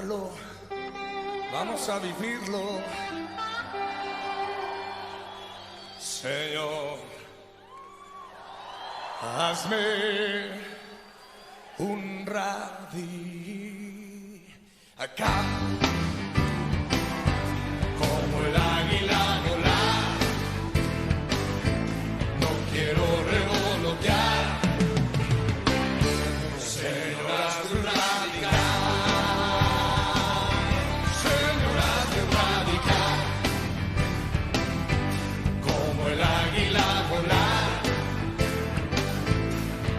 cantarlo, vamos a vivirlo. Señor, hazme un acá, como el águila volar. No quiero revolotear. Señor, hazme un Señor, hazme un como el águila volar.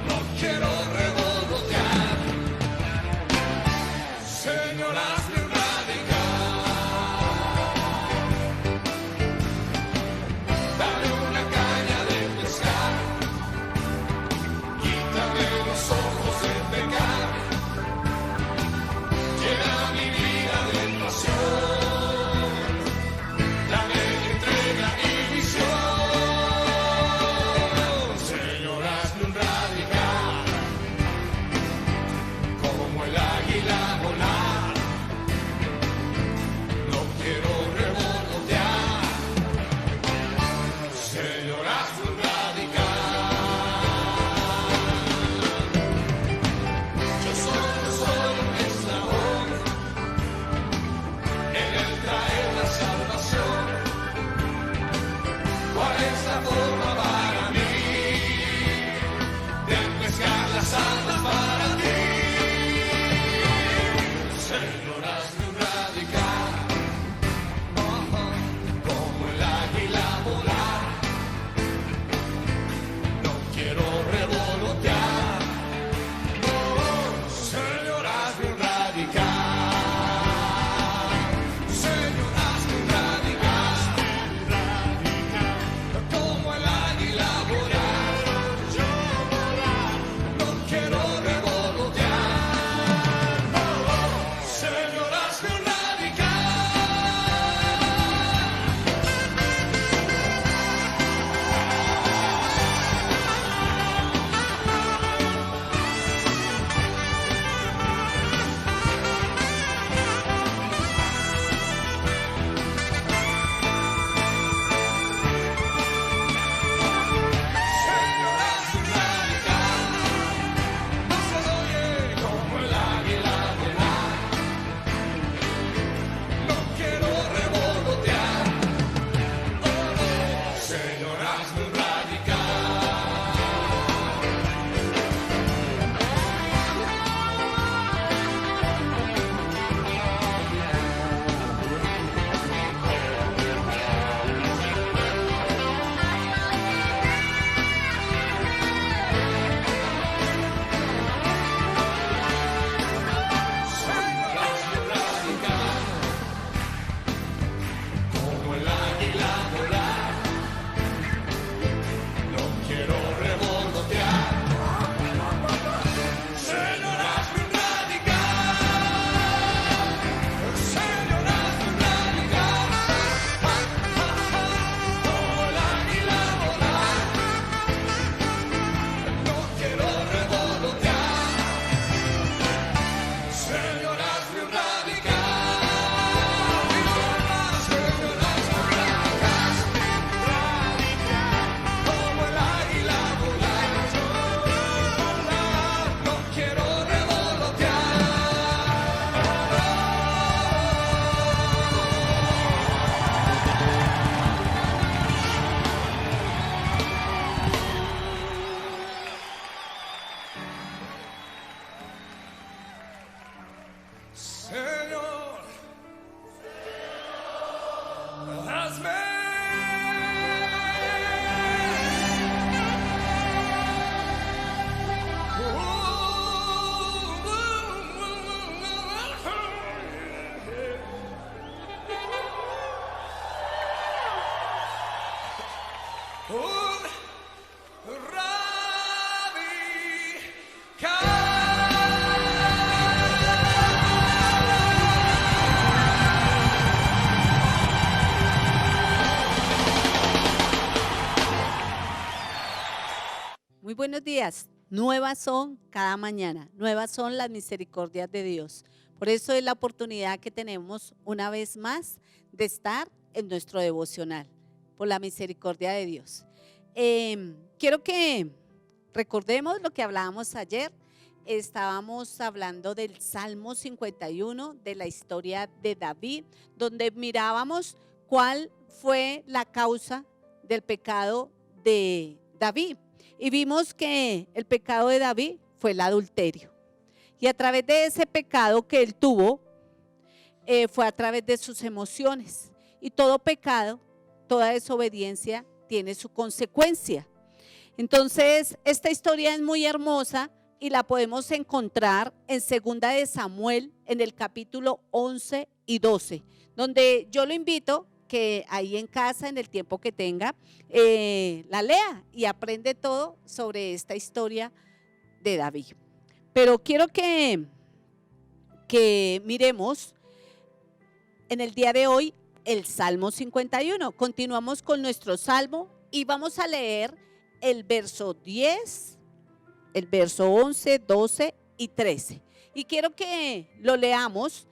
No quiero revolotear. Señor, hazme un dame una caña de pescar. Quítame los ojos de pecar. Llena mi vida de pasión. Dame entrega y visión. Señor, hazme un radical, como el águila volar. No quiero revolotear. Señor, hazme un yo solo soy un eslabón en el traer la salvación. ¿Cuál es la forma para mí de pescar las almas para ti? Señor, hazme un como el águila volar. No quiero revolotear. Señor, hazme un Señor, hazme un como el águila volar. Yo volar. No quiero revolotear. Señor, hazme un no se oye como el águila volar. No quiero revolotear. Señor, hazme un como el águila volar. No quiero revolotear. Señor, hazme un Señor, hazme un como el águila volar. No quiero revolotear. Señor, hazme un Señor, hazme un como el águila volar. No quiero revolotear. Señor, hazme un Muy buenos días. Nuevas son cada mañana, nuevas son las misericordias de Dios. Por eso es la oportunidad que tenemos una vez más de estar en nuestro devocional, por la misericordia de Dios. Quiero que recordemos lo que hablábamos ayer. Estábamos hablando del Salmo 51, de la historia de David, donde mirábamos cuál fue la causa del pecado de David. Y vimos que el pecado de David fue el adulterio. Y a través de ese pecado que él tuvo, fue a través de sus emociones. Y todo pecado, toda desobediencia tiene su consecuencia. Entonces, esta historia es muy hermosa y la podemos encontrar en 2 de Samuel, en el capítulo 11 y 12, donde yo lo invito que ahí en casa, en el tiempo que tenga, la lea y aprende todo sobre esta historia de David. Pero quiero que miremos en el día de hoy el Salmo 51. Continuamos con nuestro Salmo y vamos a leer el verso 10, el verso 11, 12 y 13. Y quiero que lo leamos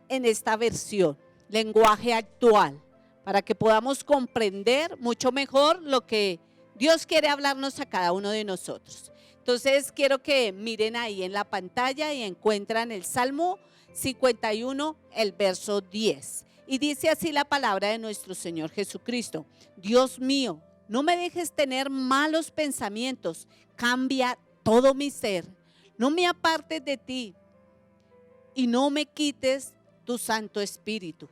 en esta versión, lenguaje actual, para que podamos comprender mucho mejor lo que Dios quiere hablarnos a cada uno de nosotros. Entonces quiero que miren ahí en la pantalla y encuentran el Salmo 51, el verso 10. Y dice así la palabra de nuestro Señor Jesucristo: Dios mío, no me dejes tener malos pensamientos, cambia todo mi ser, no me apartes de ti y no me quites tu Santo Espíritu.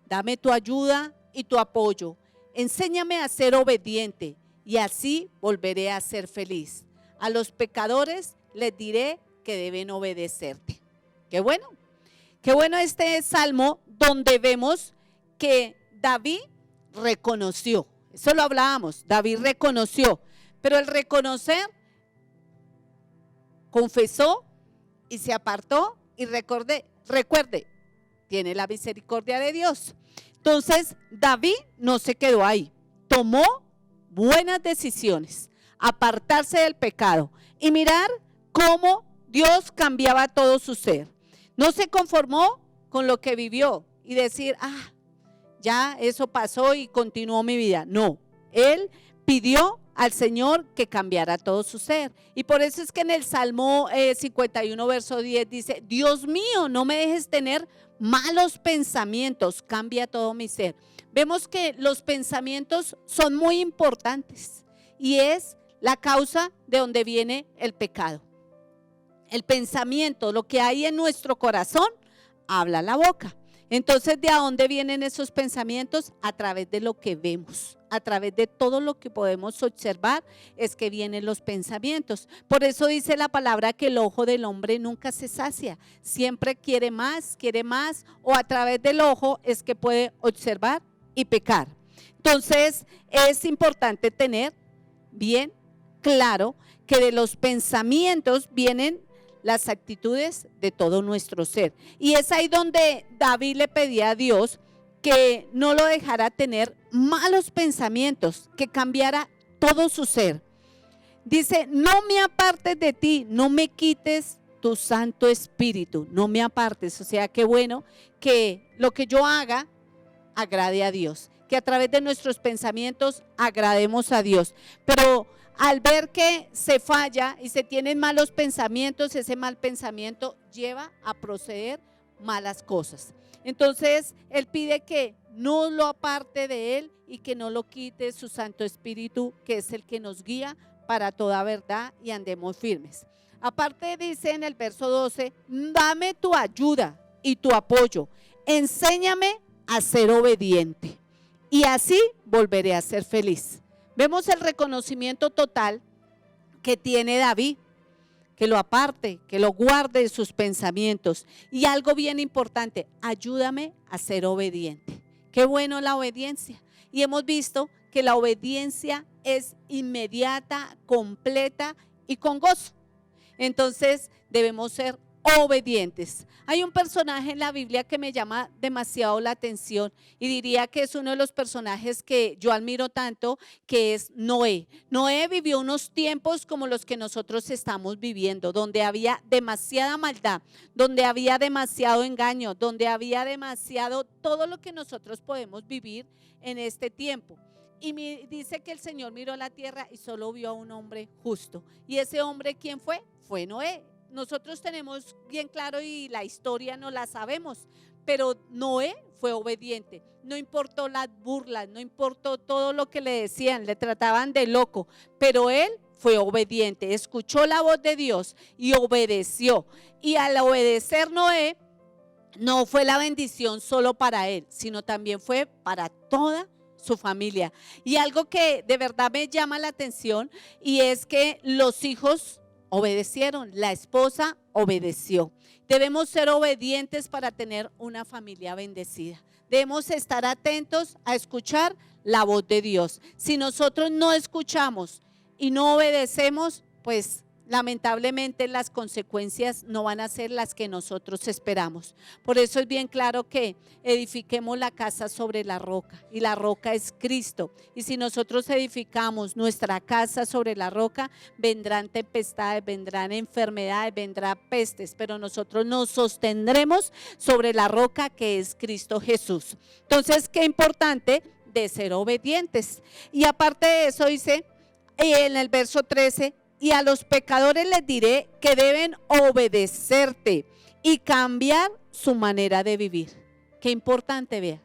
Dame tu ayuda y tu apoyo, enséñame a ser obediente y así volveré a ser feliz. A los pecadores les diré que deben obedecerte. Qué bueno este salmo donde vemos que David reconoció. Eso lo hablábamos, David reconoció, pero el reconocer, confesó y se apartó y recuerde, tiene la misericordia de Dios. Entonces David no se quedó ahí, tomó buenas decisiones, apartarse del pecado y mirar cómo Dios cambiaba todo su ser. No se conformó con lo que vivió y decir, ya eso pasó y continuó mi vida. No, él pidió al Señor que cambiara todo su ser. Y por eso es que en el Salmo 51, verso 10 dice: Dios mío, no me dejes tener malos pensamientos, cambia todo mi ser. Vemos que los pensamientos son muy importantes y es la causa de donde viene el pecado. El pensamiento, lo que hay en nuestro corazón, habla la boca. Entonces, ¿de dónde vienen esos pensamientos? A través de lo que vemos, a través de todo lo que podemos observar, es que vienen los pensamientos. Por eso dice la palabra que el ojo del hombre nunca se sacia, siempre quiere más, o a través del ojo es que puede observar y pecar. Entonces, es importante tener bien claro que de los pensamientos vienen las actitudes de todo nuestro ser. Y es ahí donde David le pedía a Dios que no lo dejara tener malos pensamientos, que cambiara todo su ser. Dice: no me apartes de ti, no me quites tu Santo Espíritu, no me apartes. O sea, qué bueno que lo que yo haga agrade a Dios, que a través de nuestros pensamientos agrademos a Dios. Pero al ver que se falla y se tienen malos pensamientos, ese mal pensamiento lleva a proceder malas cosas. Entonces, él pide que no lo aparte de él y que no lo quite su Santo Espíritu, que es el que nos guía para toda verdad y andemos firmes. Aparte dice en el verso 12, dame tu ayuda y tu apoyo, enséñame a ser obediente y así volveré a ser feliz. Vemos el reconocimiento total que tiene David, que lo aparte, que lo guarde en sus pensamientos. Y algo bien importante, ayúdame a ser obediente. Qué bueno la obediencia. Y hemos visto que la obediencia es inmediata, completa y con gozo. Entonces debemos ser obedientes. Hay un personaje en la Biblia que me llama demasiado la atención y diría que es uno de los personajes que yo admiro tanto, que es Noé. Noé vivió unos tiempos como los que nosotros estamos viviendo, donde había demasiada maldad, donde había demasiado engaño, donde había demasiado todo lo que nosotros podemos vivir en este tiempo. Y dice que el Señor miró la tierra y solo vio a un hombre justo. ¿Y ese hombre quién fue? Fue Noé. Nosotros tenemos bien claro y la historia no la sabemos, pero Noé fue obediente. No importó las burlas, no importó todo lo que le decían, le trataban de loco, pero él fue obediente, escuchó la voz de Dios y obedeció. Y al obedecer Noé, no fue la bendición solo para él, sino también fue para toda su familia. Y algo que de verdad me llama la atención y es que los hijos obedecieron, la esposa obedeció. Debemos ser obedientes para tener una familia bendecida. Debemos estar atentos a escuchar la voz de Dios. Si nosotros no escuchamos y no obedecemos, pues lamentablemente las consecuencias no van a ser las que nosotros esperamos. Por eso es bien claro que edifiquemos la casa sobre la roca y la roca es Cristo. Y si nosotros edificamos nuestra casa sobre la roca, vendrán tempestades, vendrán enfermedades, vendrán pestes, pero nosotros nos sostendremos sobre la roca que es Cristo Jesús. Entonces, qué importante de ser obedientes. Y aparte de eso dice en el verso 13, y a los pecadores les diré que deben obedecerte y cambiar su manera de vivir. Qué importante, vea.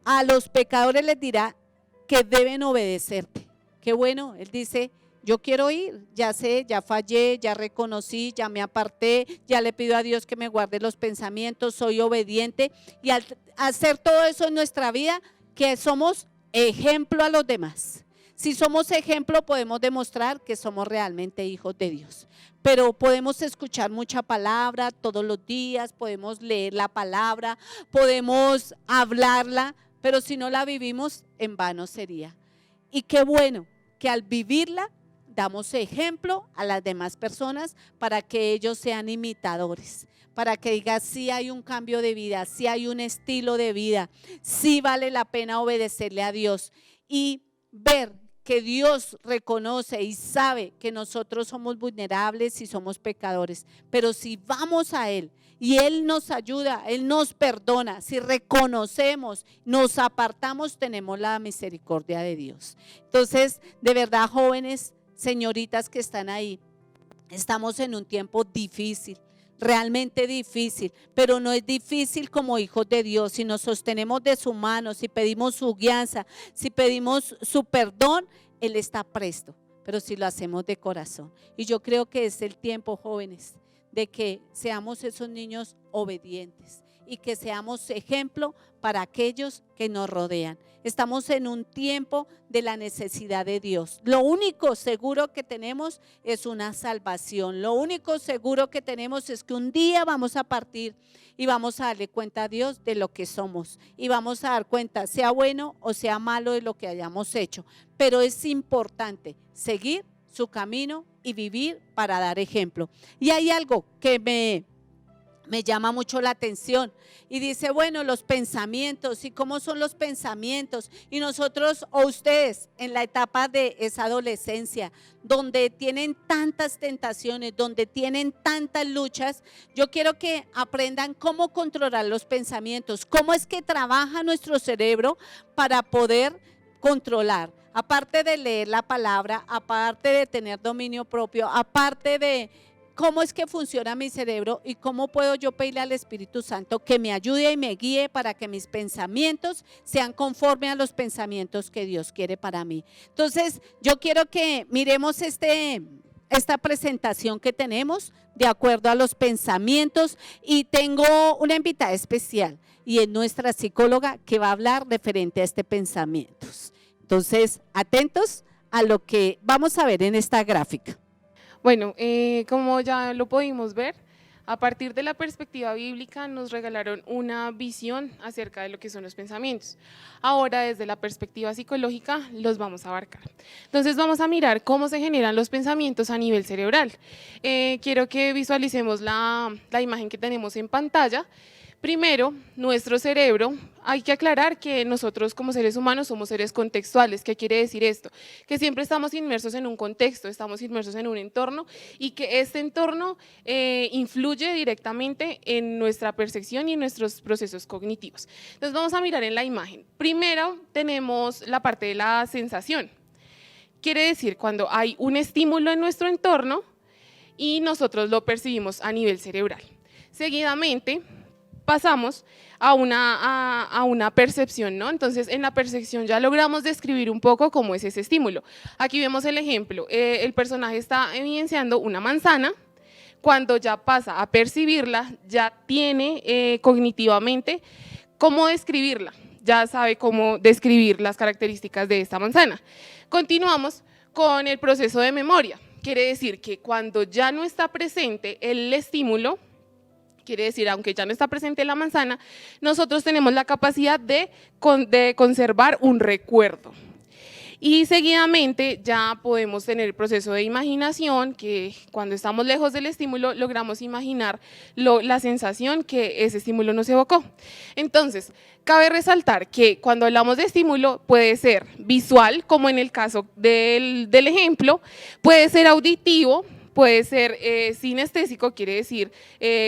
A los pecadores les dirá que deben obedecerte. Qué bueno, él dice, yo quiero ir, ya sé, ya fallé, ya reconocí, ya me aparté, ya le pido a Dios que me guarde los pensamientos, soy obediente. Y al hacer todo eso en nuestra vida, que somos ejemplo a los demás. Si somos ejemplo, podemos demostrar que somos realmente hijos de Dios. Pero podemos escuchar mucha palabra todos los días, podemos leer la palabra, podemos hablarla, pero si no la vivimos, en vano sería. Y qué bueno que al vivirla, damos ejemplo a las demás personas para que ellos sean imitadores. Para que diga, sí hay un cambio de vida, sí hay un estilo de vida, sí vale la pena obedecerle a Dios. Y ver que Dios reconoce y sabe que nosotros somos vulnerables y somos pecadores, pero si vamos a Él y Él nos ayuda, Él nos perdona, si reconocemos, nos apartamos, tenemos la misericordia de Dios. Entonces, de verdad, jóvenes, señoritas que están ahí, estamos en un tiempo difícil. Realmente difícil, pero no es difícil como hijos de Dios. Si nos sostenemos de su mano, si pedimos su guianza, si pedimos su perdón, Él está presto, pero si lo hacemos de corazón. Y yo creo que es el tiempo, jóvenes, de que seamos esos niños obedientes y que seamos ejemplo para aquellos que nos rodean. Estamos en un tiempo de la necesidad de Dios. Lo único seguro que tenemos es una salvación. Lo único seguro que tenemos es que un día vamos a partir y vamos a darle cuenta a Dios de lo que somos. Y vamos a dar cuenta, sea bueno o sea malo, de lo que hayamos hecho. Pero es importante seguir su camino y vivir para dar ejemplo. Y hay algo que me llama mucho la atención y dice, bueno, los pensamientos y cómo son los pensamientos, y nosotros o ustedes en la etapa de esa adolescencia donde tienen tantas tentaciones, donde tienen tantas luchas, yo quiero que aprendan cómo controlar los pensamientos, cómo es que trabaja nuestro cerebro para poder controlar. Aparte de leer la palabra, aparte de tener dominio propio, aparte de cómo es que funciona mi cerebro y cómo puedo yo pedirle al Espíritu Santo que me ayude y me guíe para que mis pensamientos sean conforme a los pensamientos que Dios quiere para mí. Entonces, yo quiero que miremos esta presentación que tenemos de acuerdo a los pensamientos, y tengo una invitada especial y es nuestra psicóloga que va a hablar referente a este pensamientos. Entonces, atentos a lo que vamos a ver en esta gráfica. Bueno, como ya lo pudimos ver, A partir de la perspectiva bíblica nos regalaron una visión acerca de lo que son los pensamientos. Ahora desde la perspectiva psicológica los vamos a abarcar. Entonces vamos a mirar cómo se generan los pensamientos a nivel cerebral. Quiero que visualicemos la imagen que tenemos en pantalla. Primero, nuestro cerebro, hay que aclarar que nosotros como seres humanos somos seres contextuales. ¿Qué quiere decir esto? Que siempre estamos inmersos en un contexto, estamos inmersos en un entorno y que este entorno influye directamente en nuestra percepción y en nuestros procesos cognitivos. Entonces vamos a mirar en la imagen. Primero tenemos la parte de la sensación. Quiere decir cuando hay un estímulo en nuestro entorno y nosotros lo percibimos a nivel cerebral. Seguidamente pasamos a una percepción, ¿no? Entonces, en la percepción ya logramos describir un poco cómo es ese estímulo. Aquí vemos el ejemplo, el personaje está evidenciando una manzana, cuando ya pasa a percibirla, ya tiene cognitivamente cómo describirla, ya sabe cómo describir las características de esta manzana. Continuamos con el proceso de memoria, quiere decir que cuando ya no está presente el estímulo, quiere decir, aunque ya no está presente la manzana, nosotros tenemos la capacidad de conservar un recuerdo. Y seguidamente ya podemos tener el proceso de imaginación, que cuando estamos lejos del estímulo logramos imaginar la sensación que ese estímulo nos evocó. Entonces, cabe resaltar que cuando hablamos de estímulo puede ser visual, como en el caso del ejemplo, puede ser auditivo, puede ser sinestésico, quiere decir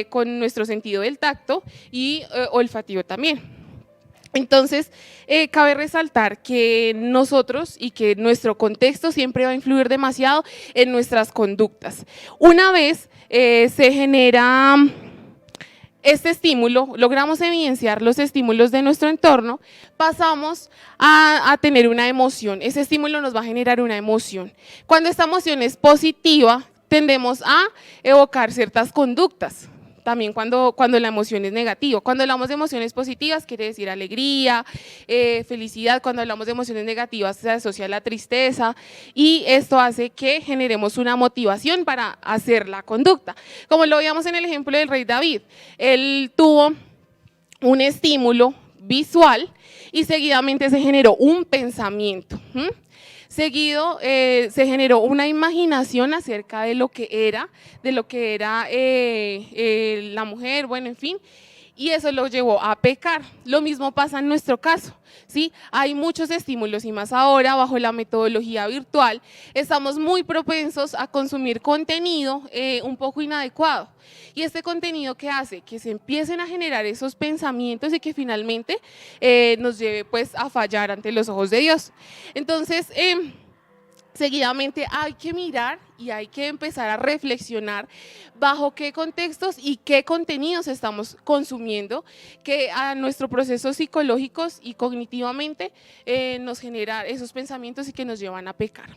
con nuestro sentido del tacto, y olfativo también. Entonces, cabe resaltar que nosotros y que nuestro contexto siempre va a influir demasiado en nuestras conductas. Una vez se genera este estímulo, logramos evidenciar los estímulos de nuestro entorno, pasamos a tener una emoción. Ese estímulo nos va a generar una emoción. Cuando esta emoción es positiva, tendemos a evocar ciertas conductas. También cuando la emoción es negativa. Cuando hablamos de emociones positivas quiere decir alegría, felicidad. Cuando hablamos de emociones negativas se asocia a la tristeza y esto hace que generemos una motivación para hacer la conducta. Como lo veíamos en el ejemplo del rey David, él tuvo un estímulo visual y seguidamente se generó un pensamiento. Seguido se generó una imaginación acerca de lo que era la mujer, bueno, en fin, y eso lo llevó a pecar. Lo mismo pasa en nuestro caso, ¿sí? Hay muchos estímulos y más ahora bajo la metodología virtual estamos muy propensos a consumir contenido un poco inadecuado. Y este contenido, ¿qué hace? Que se empiecen a generar esos pensamientos y que finalmente nos lleve pues a fallar ante los ojos de Dios. Entonces, seguidamente hay que mirar y hay que empezar a reflexionar bajo qué contextos y qué contenidos estamos consumiendo que a nuestros procesos psicológicos y cognitivamente nos generan esos pensamientos y que nos llevan a pecar.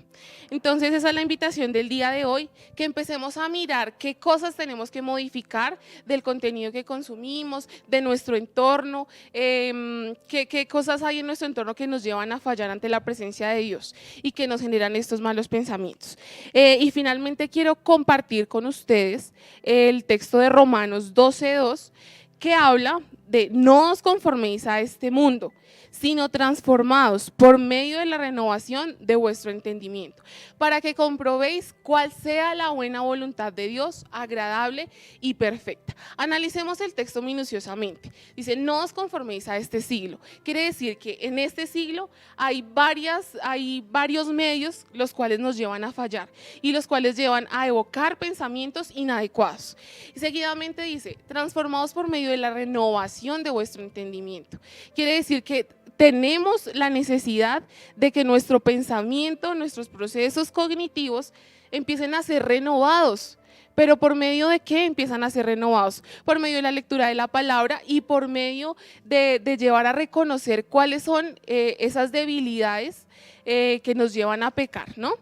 Entonces esa es la invitación del día de hoy, que empecemos a mirar qué cosas tenemos que modificar del contenido que consumimos, de nuestro entorno, qué cosas hay en nuestro entorno que nos llevan a fallar ante la presencia de Dios y que nos generan estos malos pensamientos. Y finalmente quiero compartir con ustedes el texto de Romanos 12:2 que habla de no os conforméis a este mundo, sino transformados por medio de la renovación de vuestro entendimiento, para que comprobéis cuál sea la buena voluntad de Dios, agradable y perfecta. Analicemos el texto minuciosamente. Dice, no os conforméis a este siglo. Quiere decir que en este siglo hay varios medios los cuales nos llevan a fallar y los cuales llevan a evocar pensamientos inadecuados. Y seguidamente dice, transformados por medio de la renovación de vuestro entendimiento. Quiere decir que tenemos la necesidad de que nuestro pensamiento, nuestros procesos cognitivos empiecen a ser renovados. ¿Pero por medio de qué empiezan a ser renovados? Por medio de la lectura de la palabra y por medio de llevar a reconocer cuáles son esas debilidades que nos llevan a pecar, ¿no?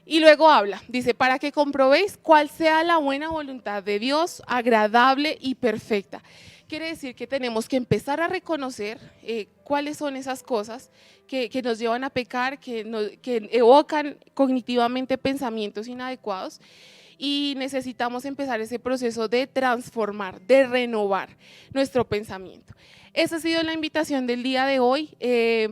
Y luego habla, dice, para que comprobéis cuál sea la buena voluntad de Dios, agradable y perfecta. Quiere decir que tenemos que empezar a reconocer cuáles son esas cosas que nos llevan a pecar, que evocan cognitivamente pensamientos inadecuados y necesitamos empezar ese proceso de transformar, de renovar nuestro pensamiento. Esa ha sido la invitación del día de hoy,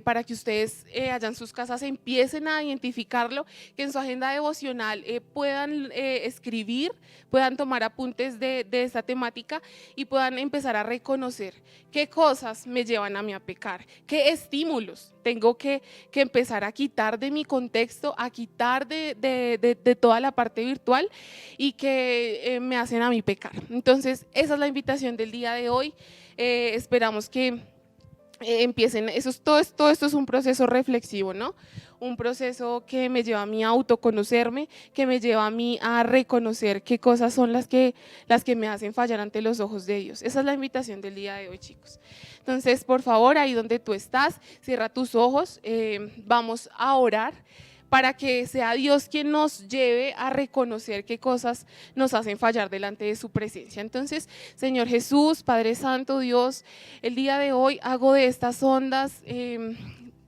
para que ustedes allá en sus casas empiecen a identificarlo, que en su agenda devocional puedan escribir, puedan tomar apuntes de esta temática y puedan empezar a reconocer qué cosas me llevan a mí a pecar, qué estímulos tengo que empezar a quitar de mi contexto, a quitar de toda la parte virtual y que me hacen a mí pecar. Entonces, esa es la invitación del día de hoy. Esperamos que empiecen, todo esto es un proceso reflexivo, ¿no? Un proceso que me lleva a mí a autoconocerme, que me lleva a mí a reconocer qué cosas son las que me hacen fallar ante los ojos de Dios. Esa es la invitación del día de hoy, chicos. Entonces, por favor, ahí donde tú estás, cierra tus ojos, vamos a orar para que sea Dios quien nos lleve a reconocer qué cosas nos hacen fallar delante de su presencia. Entonces, Señor Jesús, Padre Santo, Dios, el día de hoy hago de estas ondas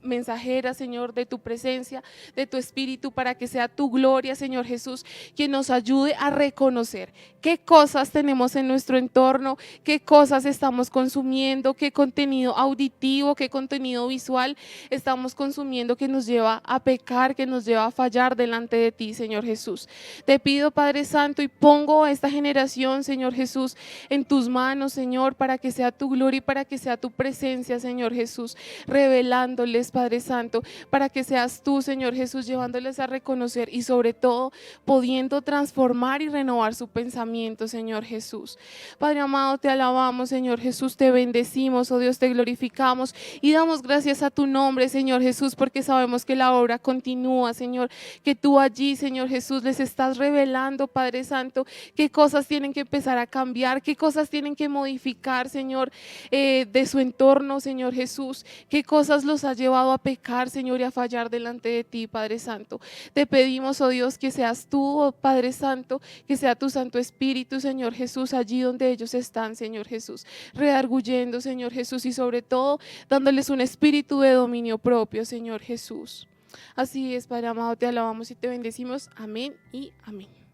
mensajeras, Señor, de tu presencia, de tu espíritu, para que sea tu gloria, Señor Jesús, quien nos ayude a reconocer qué cosas tenemos en nuestro entorno, qué cosas estamos consumiendo, qué contenido auditivo, qué contenido visual estamos consumiendo que nos lleva a pecar, que nos lleva a fallar delante de ti, Señor Jesús. Te pido, Padre Santo, y pongo a esta generación, Señor Jesús, en tus manos, Señor, para que sea tu gloria y para que sea tu presencia, Señor Jesús, revelándoles, Padre Santo, para que seas tú, Señor Jesús, llevándoles a reconocer y sobre todo pudiendo transformar y renovar su pensamiento, Señor Jesús. Padre amado, te alabamos, Señor Jesús, te bendecimos, oh Dios, te glorificamos y damos gracias a tu nombre, Señor Jesús, porque sabemos que la obra continúa, Señor, que tú allí, Señor Jesús, les estás revelando, Padre Santo, qué cosas tienen que empezar a cambiar, qué cosas tienen que modificar, Señor, de su entorno, Señor Jesús, qué cosas los ha llevado a pecar, Señor, y a fallar delante de ti, Padre Santo. Te pedimos, oh Dios, que seas tú, oh Padre Santo, que sea tu Santo Espíritu, Señor Jesús, allí donde ellos están, Señor Jesús, redarguyendo, Señor Jesús, y sobre todo dándoles un espíritu de dominio propio, Señor Jesús. Así es, Padre amado, te alabamos y te bendecimos. Amén y amén.